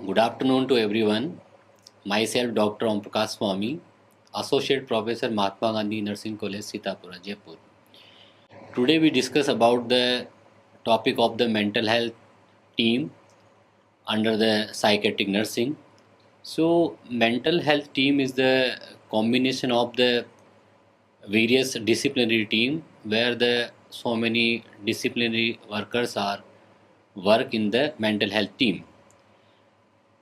Good afternoon to everyone. Myself, Dr. Om Prakash Swami, Associate Professor, Mahatma Gandhi Nursing College, Sitapura, Jaipur. Today we discuss about the topic of the mental health team under the psychiatric nursing. So, mental health team is the combination of the various disciplinary team where the so many disciplinary workers are work in the mental health team.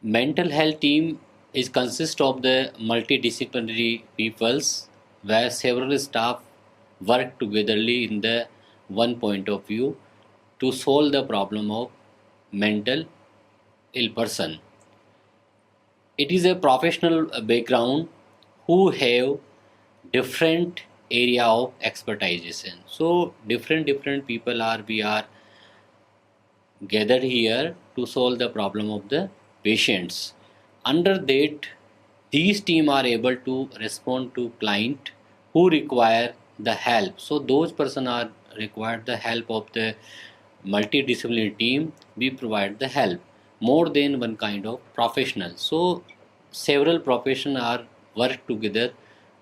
Mental health team is consist of the multidisciplinary peoples where several staff work togetherly in the one point of view to solve the problem of mental ill person. It is a professional background who have different area of expertise. So different people are we are gathered here to solve the problem of the patients. Under that, these team are able to respond to client who require the help. So those person are required the help of the multidisciplinary team. We provide the help more than one kind of professional. So several professionals are work together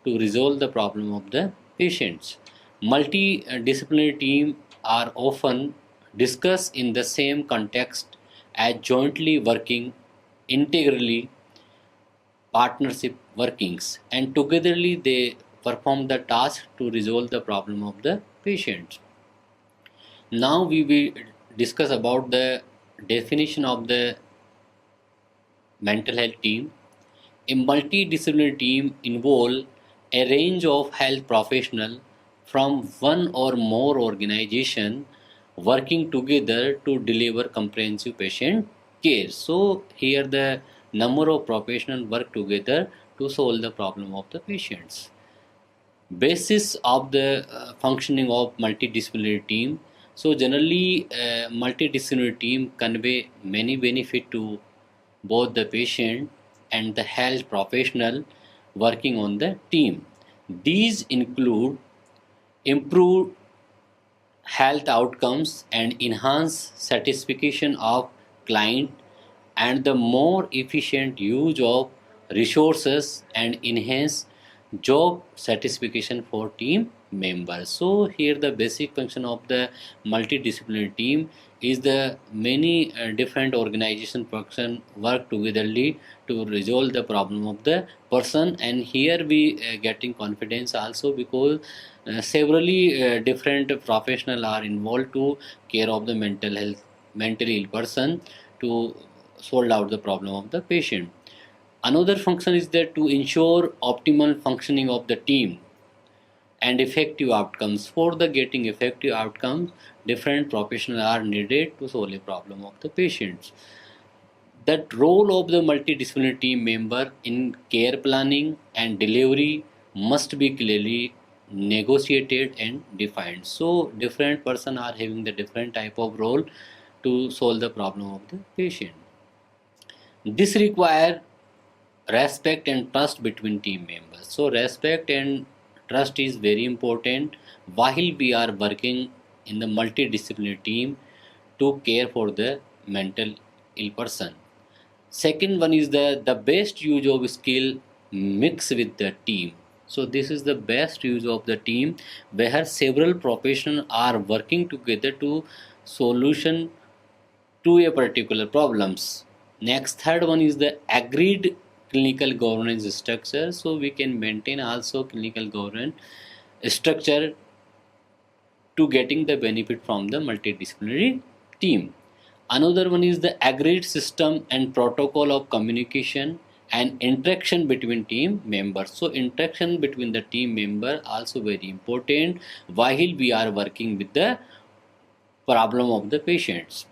to resolve the problem of the patients. Multidisciplinary team are often discussed in the same context as jointly working integrally partnership workings, and togetherly they perform the task to resolve the problem of the patient. Now we will discuss about the definition of the mental health team. A multidisciplinary team involves a range of health professionals from one or more organization working together to deliver comprehensive patient care. So here the number of professionals work together to solve the problem of the patients. Basis of the functioning of multidisciplinary team. So generally, multidisciplinary team convey many benefit to both the patient and the health professional working on the team. These include improved health outcomes and enhance satisfaction of client and the more efficient use of resources and enhance job satisfaction for team members. So here the basic function of the multidisciplinary team is the many different organization person work togetherly to resolve the problem of the person, and here we getting confidence also because severally different professional are involved to care of the mentally ill person to solve out the problem of the patient. Another function is that to ensure optimal functioning of the team and effective outcomes. For the getting effective outcomes, different professionals are needed to solve a problem of the patients. That role of the multidisciplinary team member in care planning and delivery must be clearly negotiated and defined. So different person are having the different type of role to solve the problem of the patient. This require respect and trust between team members. So respect and trust is very important while we are working in the multidisciplinary team to care for the mental ill person. Second one is the best use of skill mix with the team. So this is the best use of the team where several professionals are working together to solution to a particular problems. Next, third one is the agreed clinical governance structure. So we can maintain also clinical governance structure to getting the benefit from the multidisciplinary team. Another one is the agreed system and protocol of communication and interaction between team members. So interaction between the team member also very important while we are working with the problem of the patients.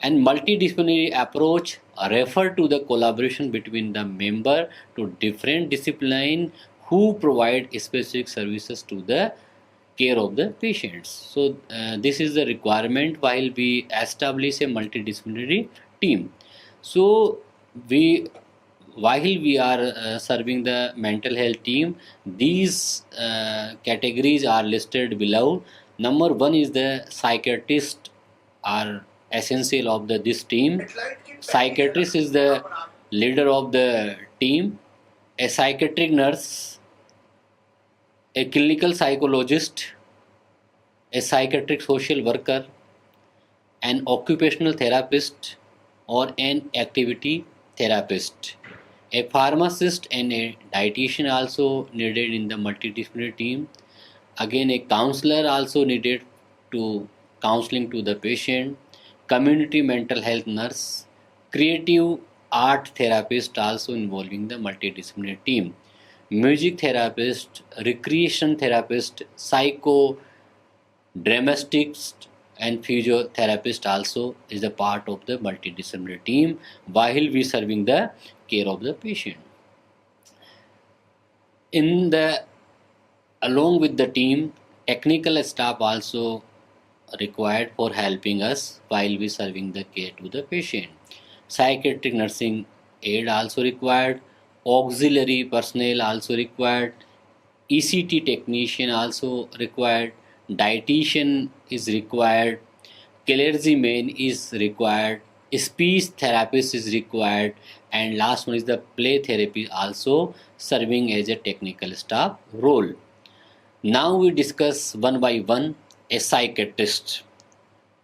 And multidisciplinary approach refer to the collaboration between the member to different discipline who provide specific services to the care of the patients. So this is the requirement while we establish a multidisciplinary team. So we while we are serving the mental health team, these categories are listed below. Number one is the psychiatrist are essential of this team. Psychiatrist is the leader of the team. A psychiatric nurse, a clinical psychologist, a psychiatric social worker, an occupational therapist, or an activity therapist. A pharmacist and a dietitian also needed in the multidisciplinary team. Again, a counselor also needed to counseling to the patient. Community mental health nurse, creative art therapist also involving the multidisciplinary team. Music therapist, recreation therapist, psycho dramatists and physiotherapist also is a part of the multidisciplinary team while we serving the care of the patient. In the along with the team, technical staff also required for helping us while we serving the care to the patient. Psychiatric nursing aid also required, auxiliary personnel also required, ECT technician also required, dietitian is required, clergyman is required, speech therapist is required, and last one is the play therapy also serving as a technical staff role. Now we discuss one by one a psychiatrist.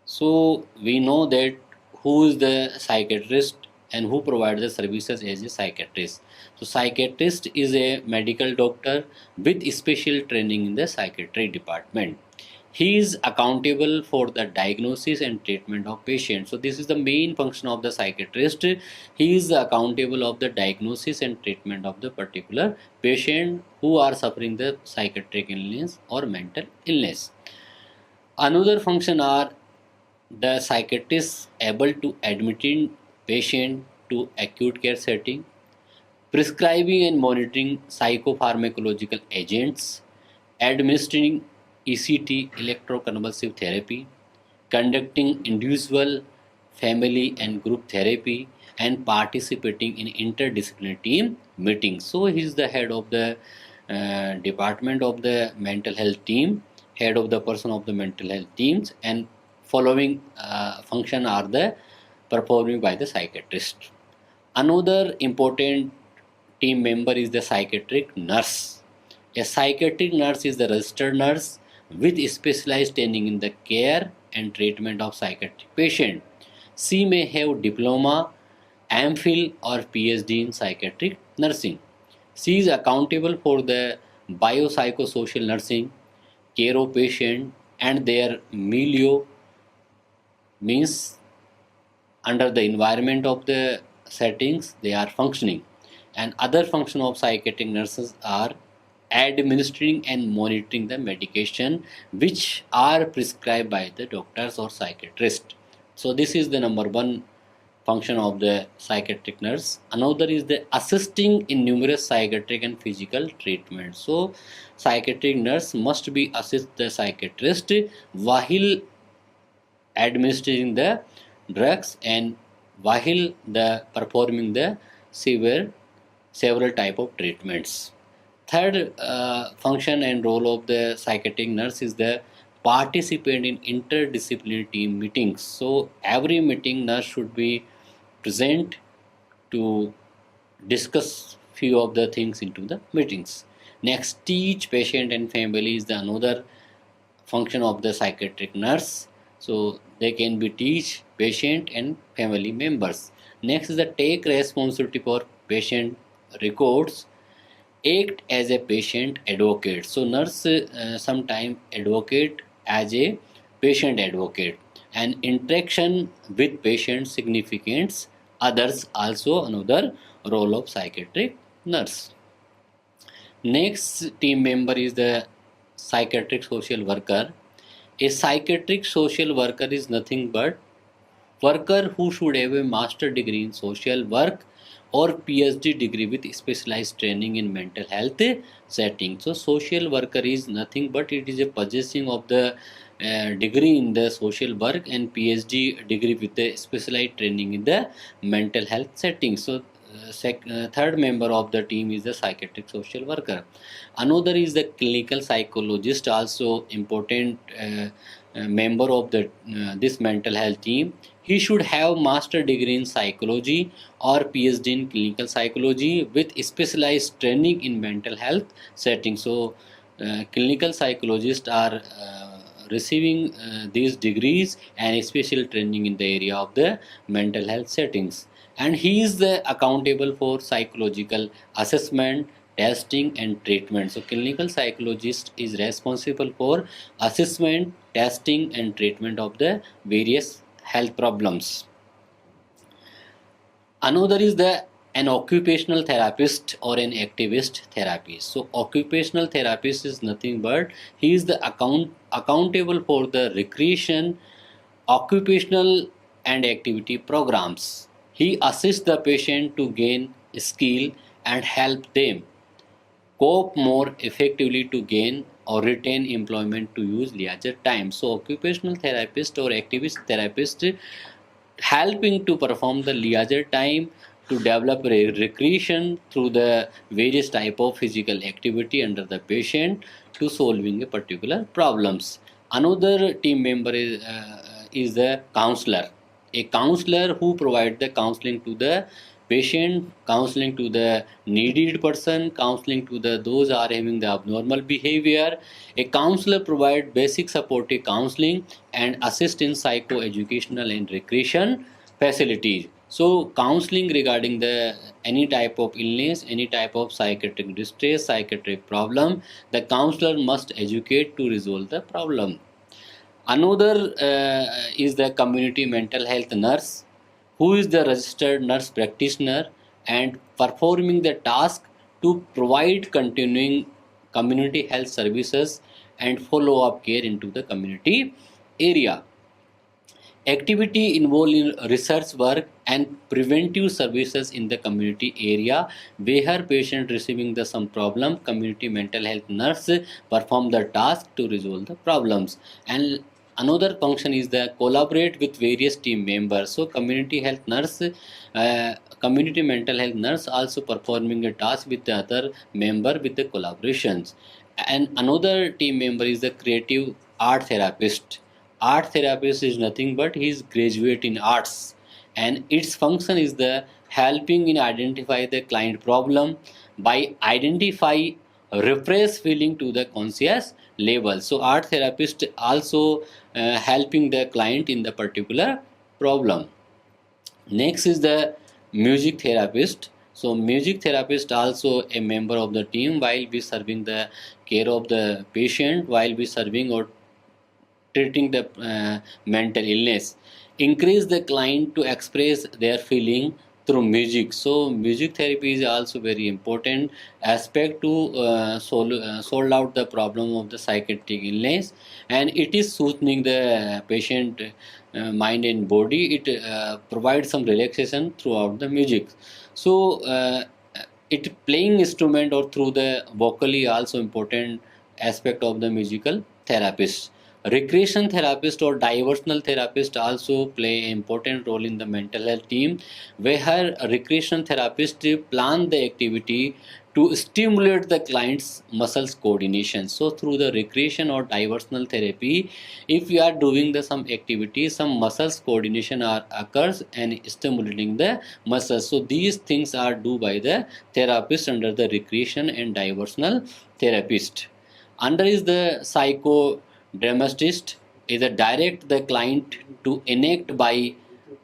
So we know that who is the psychiatrist and who provides the services as a psychiatrist. So psychiatrist is a medical doctor with special training in the psychiatry department. He is accountable for the diagnosis and treatment of patients. So this is the main function of the psychiatrist. He is accountable of the diagnosis and treatment of the particular patient who are suffering the psychiatric illness or mental illness. Another function are the psychiatrist able to admitting patient to acute care setting, prescribing and monitoring psychopharmacological agents, administering ECT electroconvulsive therapy, conducting individual, family and group therapy, and participating in interdisciplinary team meetings. So he is the head of the department of the mental health team, head of the person of the mental health teams, and following function are the performed by the psychiatrist. Another important team member is the psychiatric nurse. A psychiatric nurse is the registered nurse with specialized training in the care and treatment of psychiatric patient. She may have diploma, MPhil or PhD in psychiatric nursing. She is accountable for the biopsychosocial nursing, care of patient and their milieu, means under the environment of the settings they are functioning. And other function of psychiatric nurses are administering and monitoring the medication which are prescribed by the doctors or psychiatrist. So this is the number one function of the psychiatric nurse. Another is the assisting in numerous psychiatric and physical treatments. So psychiatric nurse must be assist the psychiatrist while administering the drugs and while the performing the several type of treatments. Third function and role of the psychiatric nurse is the participate in interdisciplinary team meetings. So every meeting nurse should be present to discuss few of the things into the meetings. Next, teach patient and family is the another function of the psychiatric nurse. So they can be teach patient and family members. Next is the take responsibility for patient records, act as a patient advocate. So nurse sometime advocate as a patient advocate, and interaction with patient significance others also another role of psychiatric nurse. Next team member is the psychiatric social worker. A psychiatric social worker is nothing but worker who should have a master degree in social work or PhD degree with specialized training in mental health setting. So social worker is nothing but it is a possessing of the degree in the social work and PhD degree with the specialized training in the mental health setting. So third member of the team is the psychiatric social worker. Another is the clinical psychologist, also important member of the this mental health team, he should have master degree in psychology or PhD in clinical psychology with specialized training in mental health settings. So clinical psychologists are receiving these degrees and special training in the area of the mental health settings, and he is the accountable for psychological assessment, testing and treatment. So clinical psychologist is responsible for assessment, testing and treatment of the various health problems. Another is the an occupational therapist or an activist therapist. So occupational therapist is nothing but he is the accountable for the recreation, occupational and activity programs. He assists the patient to gain skill and help them cope more effectively to gain or retain employment to use leisure time. So occupational therapist or activist therapist helping to perform the leisure time to develop recreation through the various type of physical activity under the patient to solving a particular problems. Another team member is the counselor, a counselor who provide the counseling to the patient, counseling to the needed person, counseling to the those are having the abnormal behavior. A counselor provide basic supportive counseling and assist in psycho-educational and recreation facilities. So counseling regarding the any type of illness, any type of psychiatric distress, psychiatric problem, the counselor must educate to resolve the problem. Another is the community mental health nurse, who is the registered nurse practitioner and performing the task to provide continuing community health services and follow up care into the community area. Activity involved in research work and preventive services in the community area where patient receiving the some problem, community mental health nurse perform the task to resolve the problems. And another function is the collaborate with various team members. So community mental health nurse also performing a task with the other member with the collaborations. And another team member is the creative art therapist. Art therapist is nothing but he is graduate in arts, and its function is the helping in identify the client problem by identify repress feeling to the conscious level. So art therapist also helping the client in the particular problem. Next is the music therapist. So music therapist also a member of the team while we serving the care of the patient, while we serving or treating the mental illness, encourage the client to express their feeling through music. So music therapy is also very important aspect to solve out the problem of the psychiatric illness, and it is soothing the patient mind and body. It provides some relaxation throughout the music. So it playing instrument or through the vocally also important aspect of the musical therapist. Recreation therapist or diversional therapist also play an important role in the mental health team, where a recreation therapist plan the activity to stimulate the client's muscles coordination. So through the recreation or diversional therapy, if we are doing the some activity, some muscles coordination are occurs and stimulating the muscles. So these things are do by the therapist under the recreation and diversional therapist. Under is the psychodramatist, is a direct the client to enact by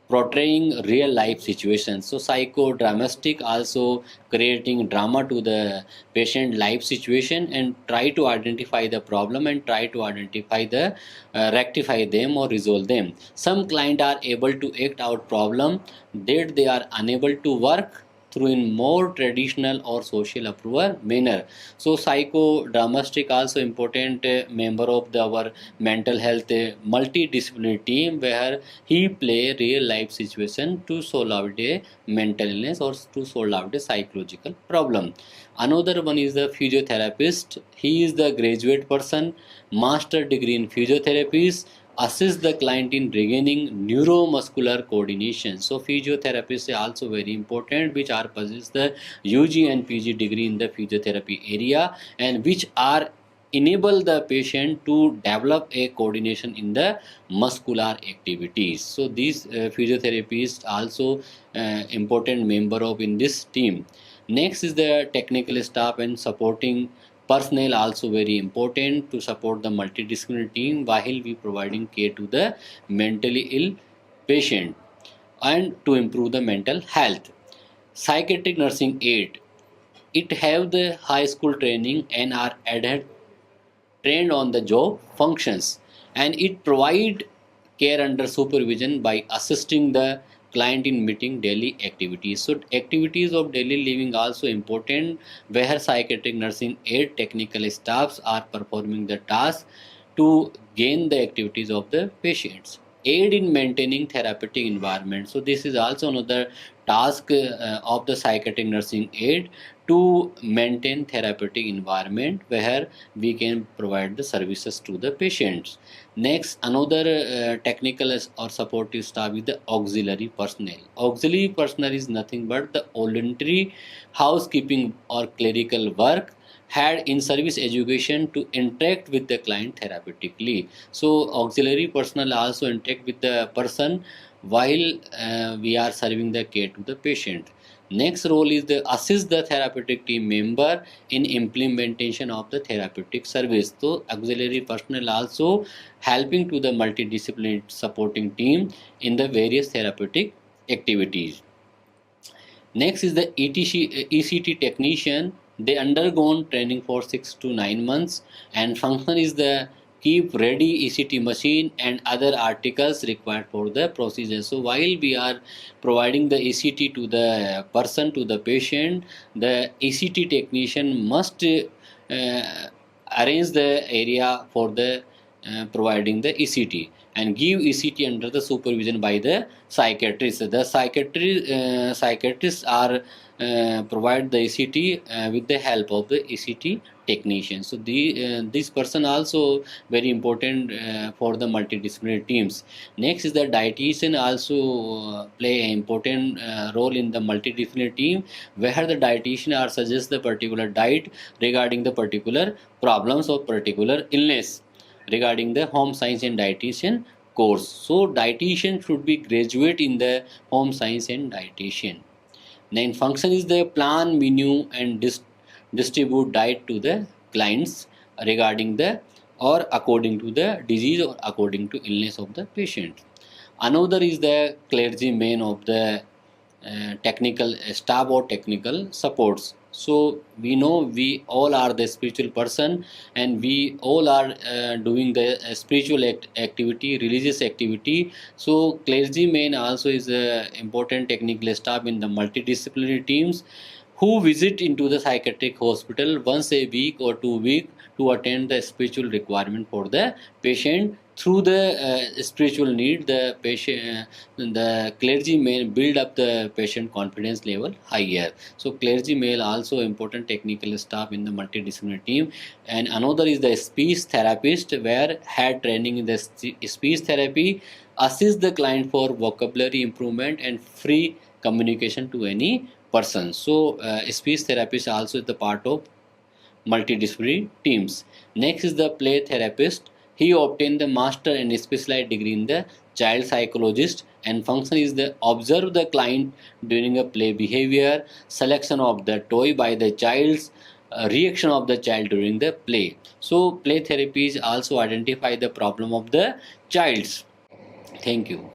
portraying real life situations. So psychodramatic also creating drama to the patient life situation and try to identify the problem and try to identify the rectify them or resolve them. Some client are able to act out problem that they are unable to work through in more traditional or social approval manner. So psychodramatic also important member of our mental health multidisciplinary team, where he play real life situation to solve out a mental illness or to solve out a psychological problem. Another one is the physiotherapist. He is the graduate person, master degree in physiotherapy, assist the client in regaining neuromuscular coordination. So physiotherapists are also very important, which are possess the UG and PG degree in the physiotherapy area and which are enable the patient to develop a coordination in the muscular activities. So these physiotherapists also important member of in this team. Next is the technical staff and supporting personnel, also very important to support the multidisciplinary team while we providing care to the mentally ill patient and to improve the mental health. Psychiatric nursing aid, it have the high school training and are added trained on the job functions, and it provide care under supervision by assisting the client in meeting daily activities. So activities of daily living also important, where psychiatric nursing aid technical staffs are performing the task to gain the activities of the patients, aid in maintaining therapeutic environment. So this is also another task of the psychiatric nursing aid, to maintain therapeutic environment where we can provide the services to the patients. Next, another technical or supportive staff is the auxiliary personnel. Auxiliary personnel is nothing but the voluntary housekeeping or clerical work had in service education to interact with the client therapeutically. So auxiliary personnel also interact with the person while we are serving the care to the patient. Next role is the assist the therapeutic team member in implementation of the therapeutic service. So auxiliary personnel also helping to the multidisciplinary supporting team in the various therapeutic activities. Next is the ECT technician. They undergone training for 6 to 9 months, and function is the keep ready ECT machine and other articles required for the procedure. So while we are providing the ECT to the person, to the patient, the ECT technician must arrange the area for the providing the ECT and give ECT under the supervision by the psychiatrist. The psychiatrists are provide the ECT with the help of the ECT technician. So this person also very important for the multidisciplinary teams. Next is the dietitian also play an important role in the multidisciplinary team, where the dietitian are suggest the particular diet regarding the particular problems or particular illness regarding the home science and dietitian course. So dietitian should be graduate in the home science and dietitian. Then function is the plan menu and distribute diet to the clients regarding the or according to the disease or according to illness of the patient. Another is the clergyman of the technical staff or technical supports. So we know we all are the spiritual person, and we all are doing the spiritual activity, religious activity. So clergyman also is a important technical staff in the multidisciplinary teams, who visit into the psychiatric hospital once a week or 2 week to attend the spiritual requirement for the patient. Through the spiritual need, the patient, the clergy may build up the patient confidence level higher. So clergy may also important technical staff in the multidisciplinary team. And another is the speech therapist, where had training in the speech therapy, assist the client for vocabulary improvement and free communication to any person. So speech therapist also is the part of multidisciplinary teams. Next is the play therapist. He obtained the master and specialized degree in the child psychologist, and function is the observe the client during a play behavior, selection of the toy by the child's, reaction of the child during the play. So play therapies also identify the problem of the childs. Thank you.